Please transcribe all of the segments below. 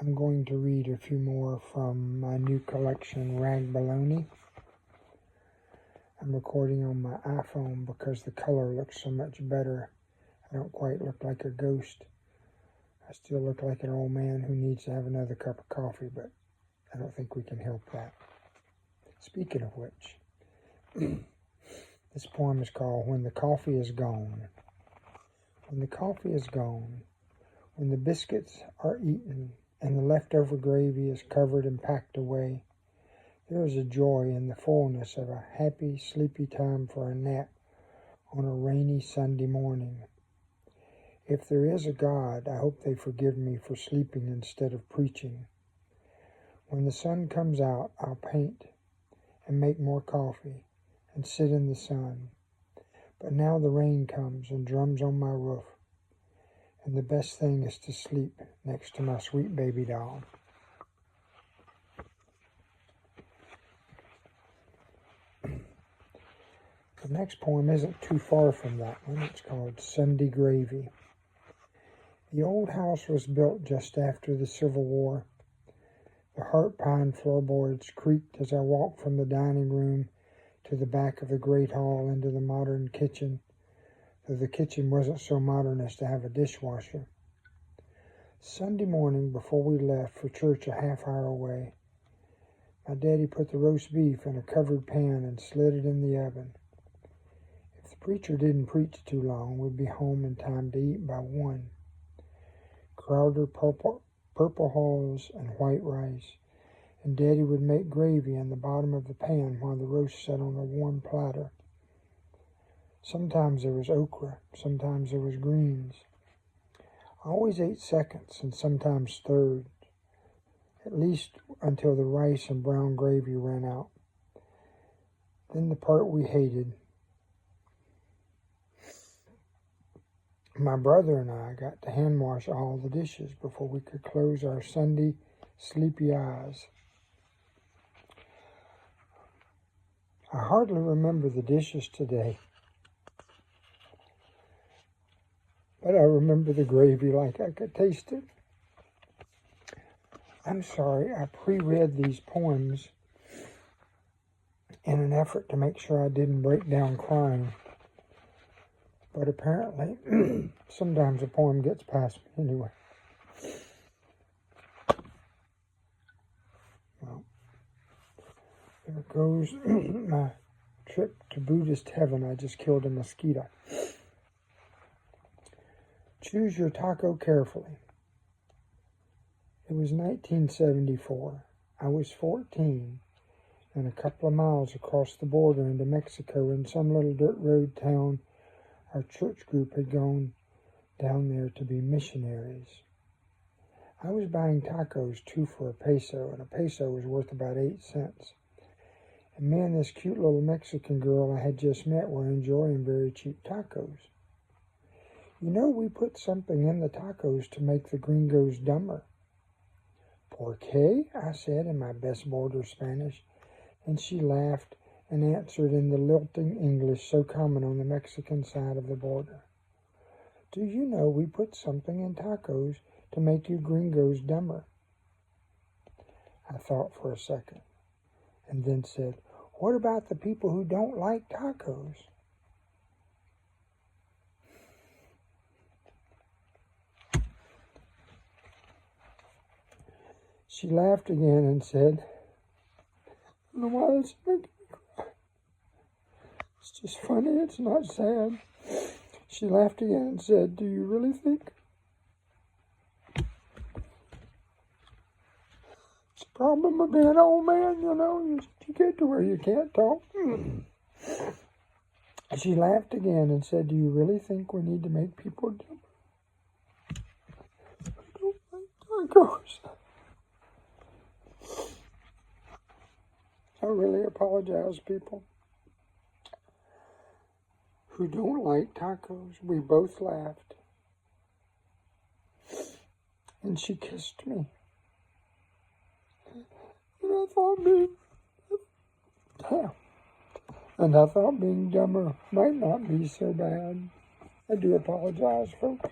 I'm going to read a few more from my new collection, Rag Baloney. I'm recording on my iPhone because the color looks so much better. I don't quite look like a ghost. I still look like an old man who needs to have another cup of coffee, but I don't think we can help that. Speaking of which, this poem is called When the Coffee is Gone. When the coffee is gone, when the biscuits are eaten and the leftover gravy is covered and packed away, there is a joy in the fullness of a happy, sleepy time for a nap on a rainy Sunday morning. If there is a God, I hope they forgive me for sleeping instead of preaching. When the sun comes out, I'll paint and make more coffee and sit in the sun. But now the rain comes and drums on my roof, and the best thing is to sleep next to my sweet baby doll. The next poem isn't too far from that one. It's called Sunday Gravy. The old house was built just after the Civil War. The heart pine floorboards creaked as I walked from the dining room to the back of the great hall into the modern kitchen, though the kitchen wasn't so modern as to have a dishwasher. Sunday morning, before we left for church a half-hour away, my daddy put the roast beef in a covered pan and slid it in the oven. If the preacher didn't preach too long, we'd be home in time to eat by 1. Crowder purple hulls and white rice, and Daddy would make gravy in the bottom of the pan while the roast sat on a warm platter. Sometimes there was okra, sometimes there was greens. I always ate seconds and sometimes third, at least until the rice and brown gravy ran out. Then the part we hated. My brother and I got to hand wash all the dishes before we could close our Sunday sleepy eyes. I hardly remember the dishes today, but I remember the gravy like I could taste it. I'm sorry, I pre-read these poems in an effort to make sure I didn't break down crying. But apparently, sometimes a poem gets past me anyway. Well, there goes my trip to Buddhist heaven. I just killed a mosquito. Choose your taco carefully. It was 1974. I was 14 and a couple of miles across the border into Mexico in some little dirt road town. Our church group had gone down there to be missionaries. I was buying tacos, 2 for a peso, and a peso was worth about 8 cents. And me and this cute little Mexican girl I had just met were enjoying very cheap tacos. You know, we put something in the tacos to make the gringos dumber. ¿Por qué? I said in my best border Spanish, and she laughed and answered in the lilting English so common on the Mexican side of the border. Do you know we put something in tacos to make you gringos dumber? I thought for a second and then said, what about the people who don't like tacos? She laughed again and said, I don't know why it's making me cry. It's just funny, it's not sad. She laughed again and said, do you really think? It's the problem of being an old man, you know, you get to where you can't talk. She laughed again and said, do you really think we need to make people dumber? I don't like tacos. I really apologize, people who don't like tacos. We both laughed. And she kissed me. And I thought being dumber might not be so bad. I do apologize, folks.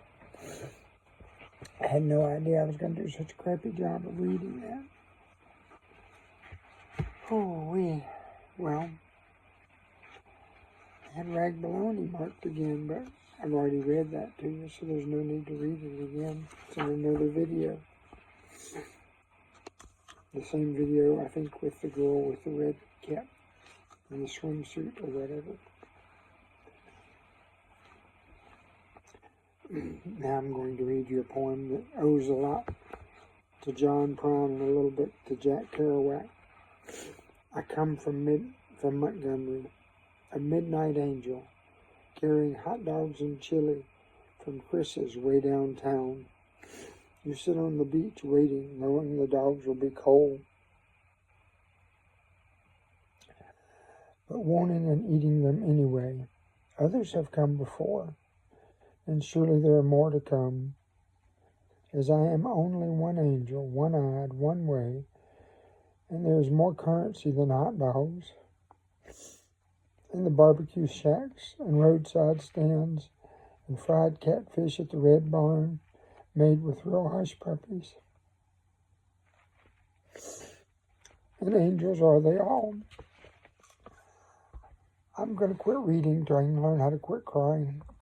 I had no idea I was going to do such a crappy job of reading that. Oh, well, I had Rag Baloney marked again, but I've already read that to you, so there's no need to read it again. It's in another video. The same video, I think, with the girl with the red cap and the swimsuit or whatever. Now I'm going to read you a poem that owes a lot to John Prine and a little bit to Jack Kerouac. I come from Montgomery, a midnight angel, carrying hot dogs and chili from Chris's way downtown. You sit on the beach waiting, knowing the dogs will be cold, but wanting and eating them anyway. Others have come before, and surely there are more to come, as I am only one angel, one-eyed, one way, and there is more currency than hot dogs. In the barbecue shacks and roadside stands and fried catfish at the Red Barn, made with real hush puppies. And angels are they all. I'm going to quit reading, trying to learn how to quit crying.